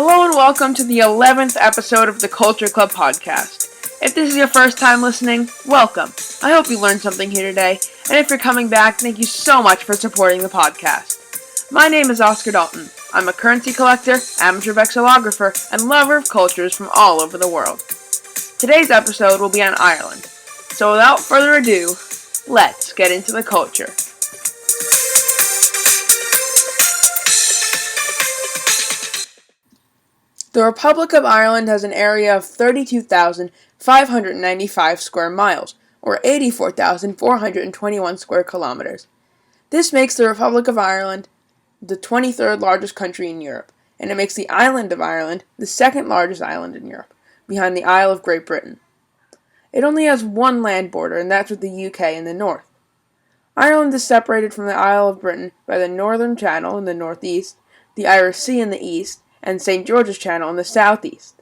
Hello and welcome to the 11th episode of the Culture Club podcast. If this is your first time listening, welcome. I hope you learned something here today, and if you're coming back, thank you so much for supporting the podcast. My name is Oscar Dalton. I'm a currency collector, amateur vexillographer, and lover of cultures from all over the world. Today's episode will be on Ireland, so without further ado, let's get into the culture. The Republic of Ireland has an area of 32,595 square miles, or 84,421 square kilometers. This makes the Republic of Ireland the 23rd largest country in Europe, and it makes the island of Ireland the second largest island in Europe, behind the Isle of Great Britain. It only has one land border, and that's with the UK in the north. Ireland is separated from the Isle of Britain by the Northern Channel in the northeast, the Irish Sea in the east, and St. George's Channel in the southeast.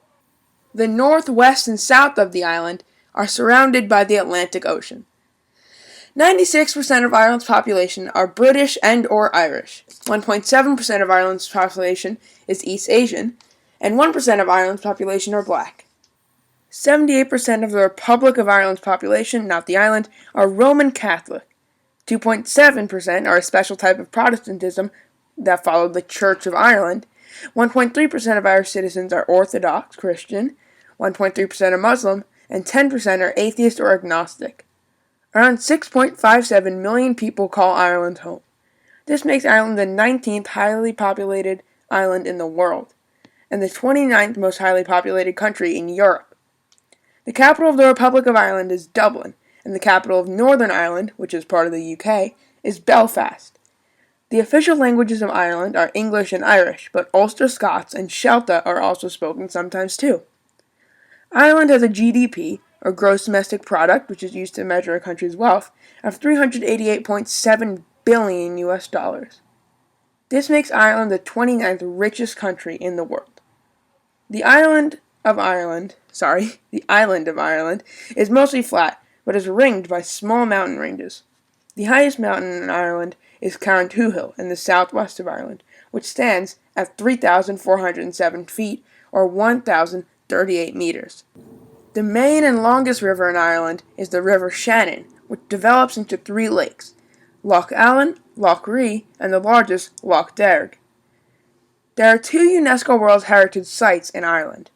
The north, west, and south of the island are surrounded by the Atlantic Ocean. 96% of Ireland's population are British and or Irish. 1.7% of Ireland's population is East Asian, and 1% of Ireland's population are black. 78% of the Republic of Ireland's population, not the island, are Roman Catholic. 2.7% are a special type of Protestantism that followed the Church of Ireland. 1.3% of Irish citizens are Orthodox Christian, 1.3% are Muslim, and 10% are atheist or agnostic. Around 6.57 million people call Ireland home. This makes Ireland the 19th highly populated island in the world, and the 29th most highly populated country in Europe. The capital of the Republic of Ireland is Dublin, and the capital of Northern Ireland, which is part of the UK, is Belfast. The official languages of Ireland are English and Irish, but Ulster Scots and Shelta are also spoken sometimes too. Ireland has a GDP, or gross domestic product, which is used to measure a country's wealth, of $388.7 billion US. This makes Ireland the 29th richest country in the world. The island of Ireland is mostly flat, but is ringed by small mountain ranges. The highest mountain in Ireland is Carrauntoohil in the southwest of Ireland, which stands at 3,407 feet, or 1,038 meters. The main and longest river in Ireland is the River Shannon, which develops into three lakes, Lough Allen, Lough Ree, and the largest, Lough Derg. There are two UNESCO World Heritage Sites in Ireland,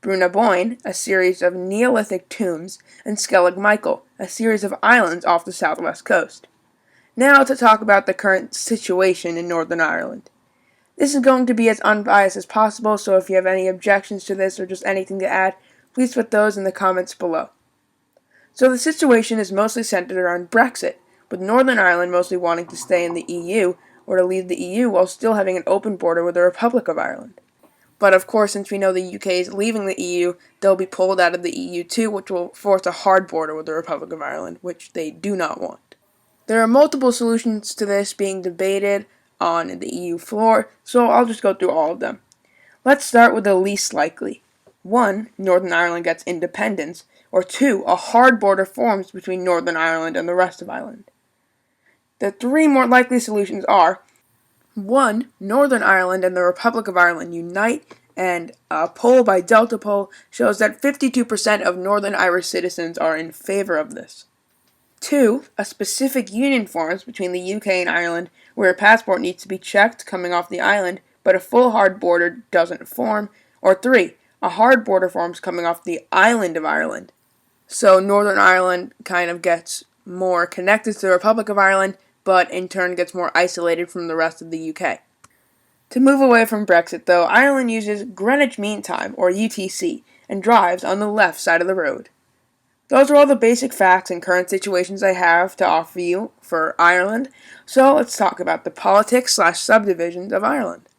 Brunaboyne, a series of Neolithic tombs, and Skellig Michael, a series of islands off the southwest coast. Now to talk about the current situation in Northern Ireland. This is going to be as unbiased as possible, so if you have any objections to this or just anything to add, please put those in the comments below. So the situation is mostly centered around Brexit, with Northern Ireland mostly wanting to stay in the EU or to leave the EU while still having an open border with the Republic of Ireland. But of course, since we know the UK is leaving the EU, they'll be pulled out of the EU too, which will force a hard border with the Republic of Ireland, which they do not want. There are multiple solutions to this being debated on the EU floor, so I'll just go through all of them. Let's start with the least likely. 1. Northern Ireland gets independence, or 2. A hard border forms between Northern Ireland and the rest of Ireland. The three more likely solutions are 1. Northern Ireland and the Republic of Ireland unite, and a poll by Delta Poll shows that 52% of Northern Irish citizens are in favor of this. 2. A specific union forms between the UK and Ireland where a passport needs to be checked coming off the island, but a full hard border doesn't form. Or 3. A hard border forms coming off the island of Ireland. So Northern Ireland kind of gets more connected to the Republic of Ireland, but in turn gets more isolated from the rest of the UK. To move away from Brexit, though, Ireland uses Greenwich Mean Time, or UTC, and drives on the left side of the road. Those are all the basic facts and current situations I have to offer you for Ireland, so let's talk about the politics/subdivisions of Ireland.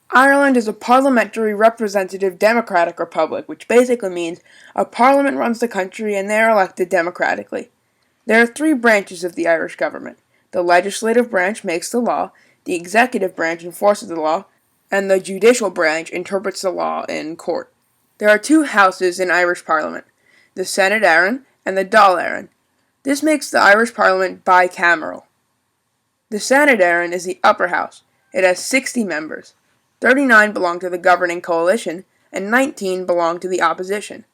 Ireland is a parliamentary representative democratic republic, which basically means a parliament runs the country and they are elected democratically. There are three branches of the Irish government. The legislative branch makes the law, the executive branch enforces the law, and the judicial branch interprets the law in court. There are two houses in Irish Parliament, the Senate Éireann and the Dáil Éireann. This makes the Irish Parliament bicameral. The Senate Éireann is the upper house. It has 60 members. 39 belong to the governing coalition, and 19 belong to the opposition.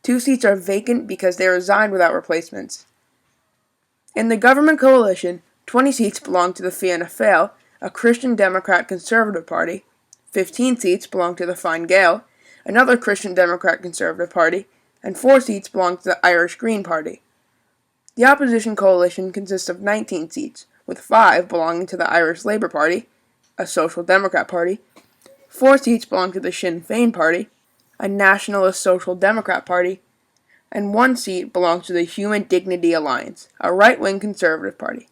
2 seats are vacant because they resigned without replacements. In the government coalition, 20 seats belong to the Fianna Fáil, a Christian Democrat Conservative party. 15 seats belong to the Fine Gael, another Christian Democrat Conservative party, and 4 seats belong to the Irish Green Party. The opposition coalition consists of 19 seats, with 5 belonging to the Irish Labour Party, a Social Democrat party. 4 seats belong to the Sinn Féin Party, a Nationalist Social Democrat party, and 1 seat belongs to the Human Dignity Alliance, a right-wing conservative party.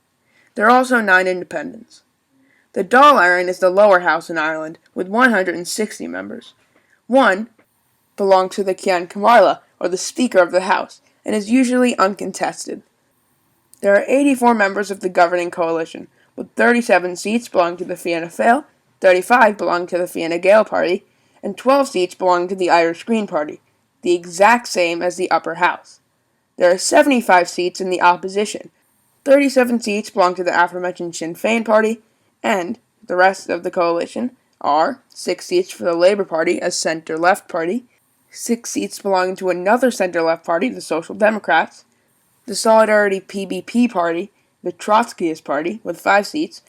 There are also 9 independents. The Dáil Éireann is the lower house in Ireland, with 160 members. 1 belongs to the Ceann Comhairle, or the Speaker of the House, and is usually uncontested. There are 84 members of the governing coalition, with 37 seats belonging to the Fianna Fáil, 35 belong to the Fine Gael party, and 12 seats belong to the Irish Green Party, the exact same as the upper house. There are 75 seats in the opposition. 37 seats belong to the aforementioned Sinn Féin party, and the rest of the coalition are 6 seats for the Labour Party, a centre-left party, 6 seats belonging to another centre-left party, the Social Democrats, the Solidarity PBP party, the Trotskyist party, with 5 seats,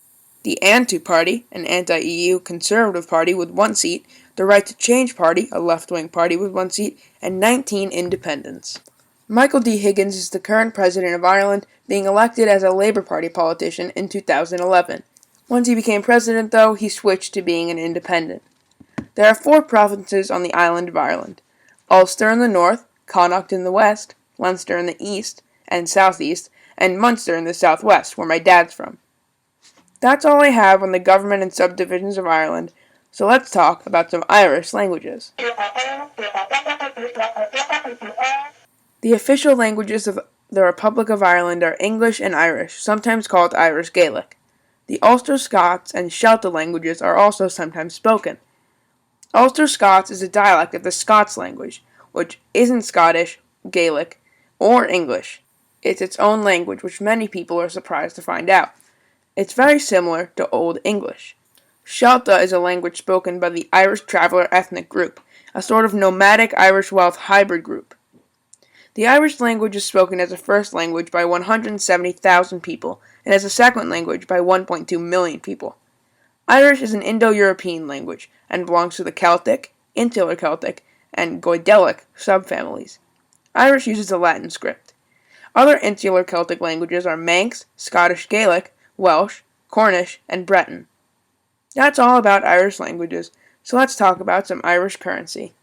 the Antu party, an anti-EU conservative party with 1 seat, the Right to Change party, a left-wing party with 1 seat, and 19 independents. Michael D. Higgins is the current president of Ireland, being elected as a Labour Party politician in 2011. Once he became president, though, he switched to being an independent. There are 4 provinces on the island of Ireland: Ulster in the north, Connacht in the west, Leinster in the east and southeast, and Munster in the southwest, where my dad's from. That's all I have on the government and subdivisions of Ireland, so let's talk about some Irish languages. The official languages of the Republic of Ireland are English and Irish, sometimes called Irish Gaelic. The Ulster Scots and Shelta languages are also sometimes spoken. Ulster Scots is a dialect of the Scots language, which isn't Scottish, Gaelic, or English. It's its own language, which many people are surprised to find out. It's very similar to Old English. Shelta is a language spoken by the Irish Traveller ethnic group, a sort of nomadic Irish Welsh hybrid group. The Irish language is spoken as a first language by 170,000 people, and as a second language by 1.2 million people. Irish is an Indo-European language, and belongs to the Celtic, Insular Celtic, and Goidelic subfamilies. Irish uses a Latin script. Other Insular Celtic languages are Manx, Scottish Gaelic, Welsh, Cornish, and Breton. That's all about Irish languages, so let's talk about some Irish currency.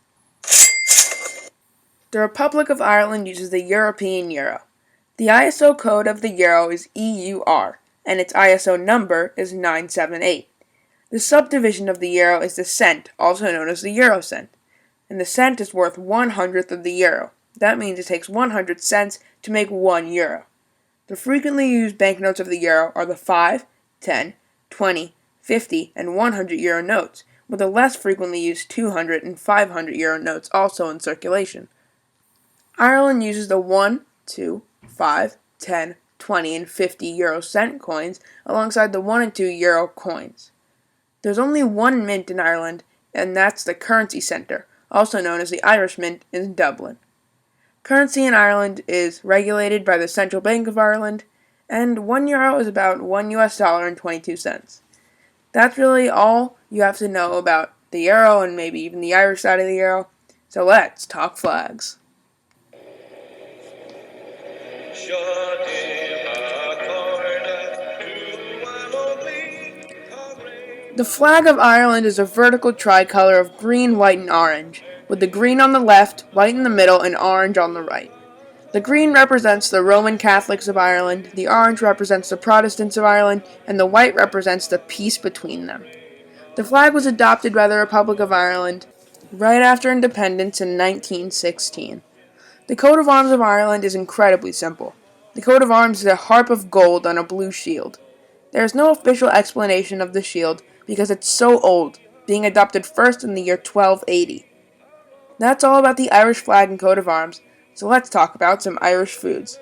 The Republic of Ireland uses the European euro. The ISO code of the euro is EUR, and its ISO number is 978. The subdivision of the euro is the cent, also known as the euro cent, and the cent is worth 1/100th of the euro. That means it takes 100 cents to make 1 euro. The frequently used banknotes of the euro are the 5, 10, 20, 50, and 100 euro notes, with the less frequently used 200 and 500 euro notes also in circulation. Ireland uses the 1, 2, 5, 10, 20, and 50 euro cent coins alongside the 1 and 2 euro coins. There's only one mint in Ireland, and that's the Currency Centre, also known as the Irish Mint, in Dublin. Currency in Ireland is regulated by the Central Bank of Ireland, and 1 euro is about $1.22. That's really all you have to know about the euro and maybe even the Irish side of the euro, so let's talk flags. The flag of Ireland is a vertical tricolour of green, white, and orange, with the green on the left, white in the middle, and orange on the right. The green represents the Roman Catholics of Ireland, the orange represents the Protestants of Ireland, and the white represents the peace between them. The flag was adopted by the Republic of Ireland right after independence in 1916. The coat of arms of Ireland is incredibly simple. The coat of arms is a harp of gold on a blue shield. There is no official explanation of the shield because it's so old, being adopted first in the year 1280. That's all about the Irish flag and coat of arms, so let's talk about some Irish foods.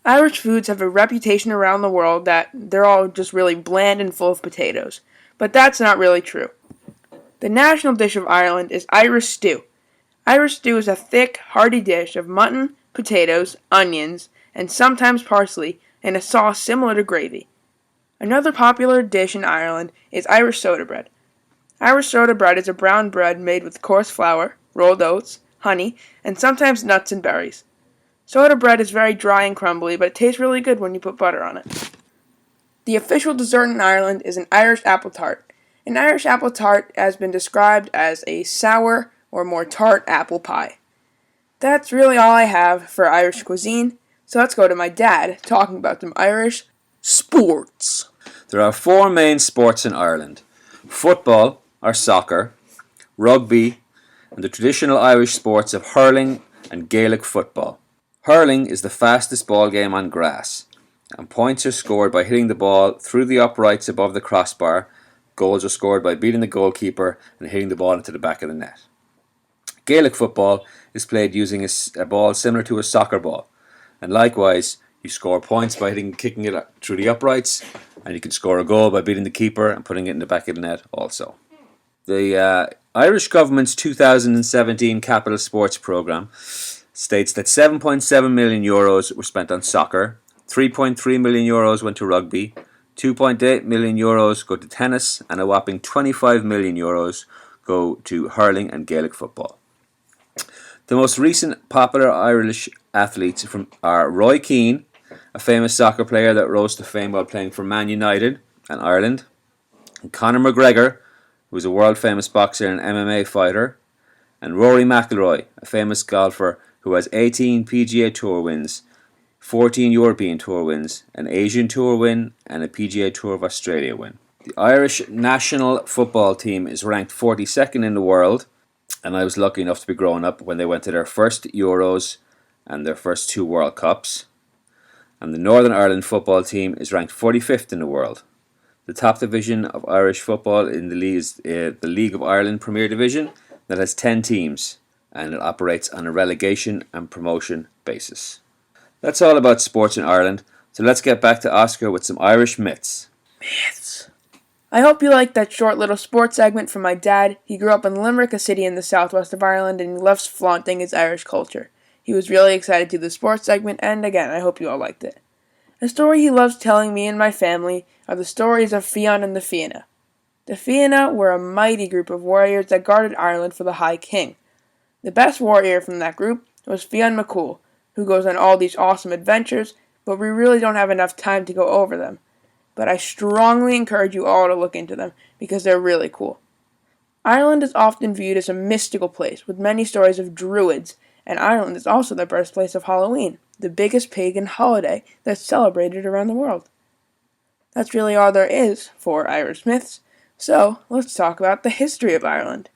Irish foods have a reputation around the world that they're all just really bland and full of potatoes, but that's not really true. The national dish of Ireland is Irish stew. Irish stew is a thick, hearty dish of mutton, potatoes, onions, and sometimes parsley, and a sauce similar to gravy. Another popular dish in Ireland is Irish soda bread. Irish soda bread is a brown bread made with coarse flour, rolled oats, honey, and sometimes nuts and berries. Soda bread is very dry and crumbly, but it tastes really good when you put butter on it. The official dessert in Ireland is an Irish apple tart. An Irish apple tart has been described as a sour or more tart apple pie. That's really all I have for Irish cuisine, so let's go to my dad talking about some Irish sports. There are four main sports in Ireland: football, or soccer, rugby, and the traditional Irish sports of hurling and Gaelic football. Hurling is the fastest ball game on grass, and points are scored by hitting the ball through the uprights above the crossbar. Goals are scored by beating the goalkeeper and hitting the ball into the back of the net. Gaelic football is played using a ball similar to a soccer ball, and likewise, you score points by kicking it through the uprights, and you can score a goal by beating the keeper and putting it in the back of the net also. The Irish government's 2017 Capital Sports Programme states that €7.7 million were spent on soccer, €3.3 million went to rugby, €2.8 million go to tennis, and a whopping €25 million go to hurling and Gaelic football. The most recent popular Irish athletes are Roy Keane, a famous soccer player that rose to fame while playing for Man United and Ireland, and Conor McGregor, who is a world-famous boxer and MMA fighter, and Rory McIlroy, a famous golfer who has 18 PGA Tour wins, 14 European Tour wins, an Asian Tour win, and a PGA Tour of Australia win. The Irish national football team is ranked 42nd in the world, and I was lucky enough to be growing up when they went to their first Euros and their first two World Cups. And the Northern Ireland football team is ranked 45th in the world. The top division of Irish football in the league is the League of Ireland Premier Division that has 10 teams, and it operates on a relegation and promotion basis. That's all about sports in Ireland, so let's get back to Oscar with some Irish myths. Myths. I hope you liked that short little sports segment from my dad. He grew up in Limerick, a city in the southwest of Ireland, and he loves flaunting his Irish culture. He was really excited to do the sports segment, and again, I hope you all liked it. A story he loves telling me and my family are the stories of Fionn and the Fianna. The Fianna were a mighty group of warriors that guarded Ireland for the High King. The best warrior from that group was Fionn McCool, who goes on all these awesome adventures, but we really don't have enough time to go over them. But I strongly encourage you all to look into them, because they're really cool. Ireland is often viewed as a mystical place, with many stories of druids, and Ireland is also the birthplace of Halloween, the biggest pagan holiday that's celebrated around the world. That's really all there is for Irish myths, so let's talk about the history of Ireland.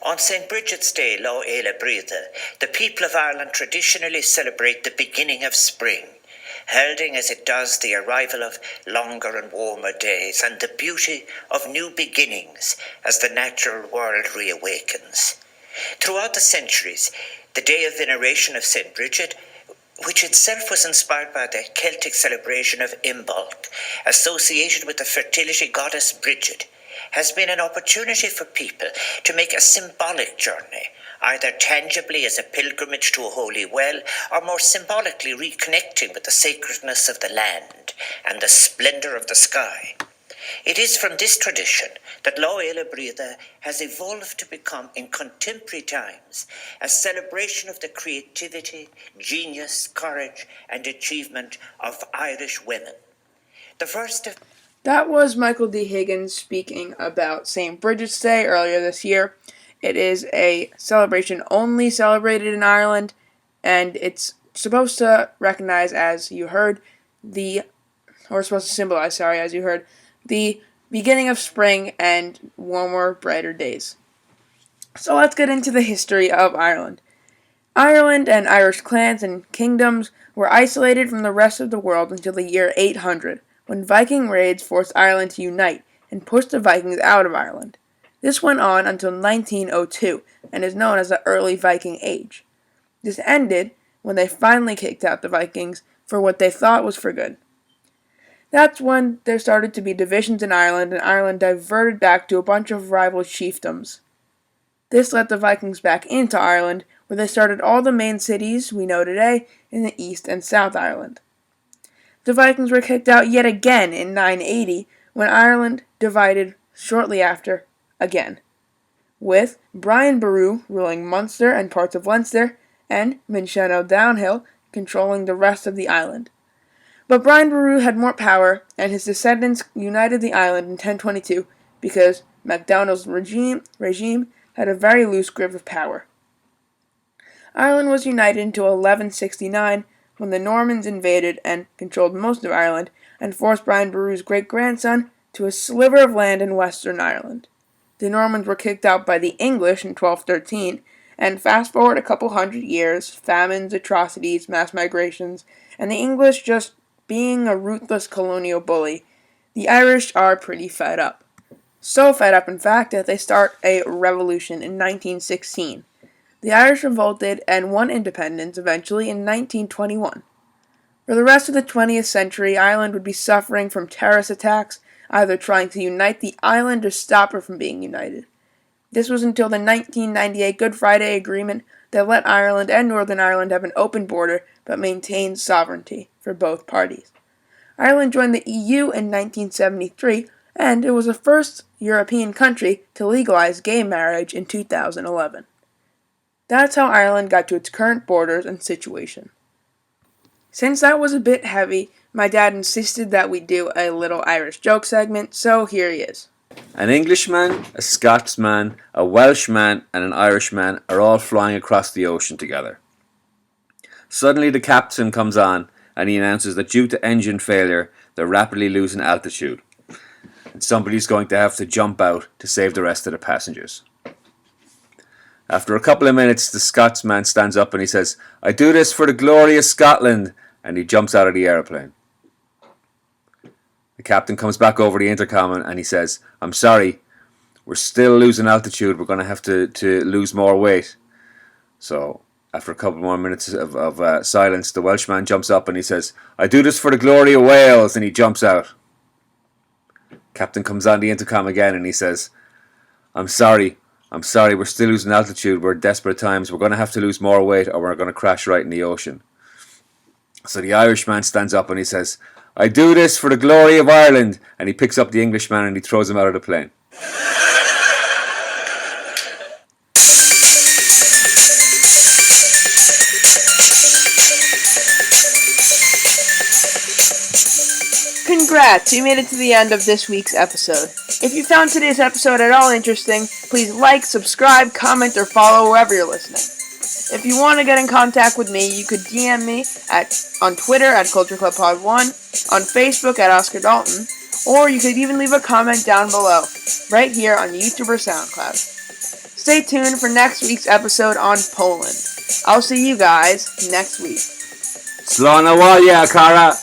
On St. Bridget's Day, Lo Éile Bríthe, the people of Ireland traditionally celebrate the beginning of spring, heralding as it does the arrival of longer and warmer days and the beauty of new beginnings as the natural world reawakens. Throughout the centuries, the day of veneration of St. Bridget, which itself was inspired by the Celtic celebration of Imbolc, associated with the fertility goddess Bridget, has been an opportunity for people to make a symbolic journey, either tangibly as a pilgrimage to a holy well, or more symbolically reconnecting with the sacredness of the land and the splendour of the sky. It is from this tradition that Lo Éile Bríthe has evolved to become, in contemporary times, a celebration of the creativity, genius, courage, and achievement of Irish women. That was Michael D. Higgins speaking about St. Bridget's Day earlier this year. It is a celebration only celebrated in Ireland, and it's supposed to recognize, as you heard, supposed to symbolize, as you heard, the beginning of spring and warmer, brighter days. So let's get into the history of Ireland. Ireland and Irish clans and kingdoms were isolated from the rest of the world until the year 800, when Viking raids forced Ireland to unite and pushed the Vikings out of Ireland. This went on until 1902 and is known as the Early Viking Age. This ended when they finally kicked out the Vikings for what they thought was for good. That's when there started to be divisions in Ireland, and Ireland diverted back to a bunch of rival chiefdoms. This let the Vikings back into Ireland, where they started all the main cities we know today in the East and South Ireland. The Vikings were kicked out yet again in 980, when Ireland divided shortly after, again, with Brian Boru ruling Munster and parts of Leinster, and Minchin O'Donoghue controlling the rest of the island. But Brian Boru had more power, and his descendants united the island in 1022 because MacDonald's regime had a very loose grip of power. Ireland was united until 1169 when the Normans invaded and controlled most of Ireland and forced Brian Boru's great-grandson to a sliver of land in Western Ireland. The Normans were kicked out by the English in 1213, and fast forward a couple hundred years, famines, atrocities, mass migrations, and the English just being a ruthless colonial bully, the Irish are pretty fed up. So fed up, in fact, that they start a revolution in 1916. The Irish revolted and won independence eventually in 1921. For the rest of the 20th century, Ireland would be suffering from terrorist attacks, either trying to unite the island or stop it from being united. This was until the 1998 Good Friday Agreement that let Ireland and Northern Ireland have an open border but maintained sovereignty for both parties. Ireland joined the EU in 1973, and it was the first European country to legalize gay marriage in 2011. That's how Ireland got to its current borders and situation. Since that was a bit heavy, my dad insisted that we do a little Irish joke segment, so here he is. An Englishman, a Scotsman, a Welshman, and an Irishman are all flying across the ocean together. Suddenly the captain comes on and he announces that due to engine failure, they're rapidly losing altitude. And somebody's going to have to jump out to save the rest of the passengers. After a couple of minutes, the Scotsman stands up and he says, "I do this for the glory of Scotland," and he jumps out of the aeroplane. The captain comes back over the intercom and he says, "I'm sorry, we're still losing altitude. We're going to have to lose more weight." So after a couple more minutes of silence, the Welshman jumps up and he says, "I do this for the glory of Wales," and he jumps out. Captain comes on the intercom again and he says, I'm sorry, we're still losing altitude. We're at desperate times. We're going to have to lose more weight or we're going to crash right in the ocean." So the Irishman stands up and he says, "I do this for the glory of Ireland," and he picks up the Englishman and he throws him out of the plane. Congrats, you made it to the end of this week's episode. If you found today's episode at all interesting, please like, subscribe, comment, or follow wherever you're listening. If you want to get in contact with me, you could DM me on Twitter at CultureClubPod1, on Facebook at Oscar Dalton, or you could even leave a comment down below, right here on YouTube or SoundCloud. Stay tuned for next week's episode on Poland. I'll see you guys next week. Slán a bhaile, cara!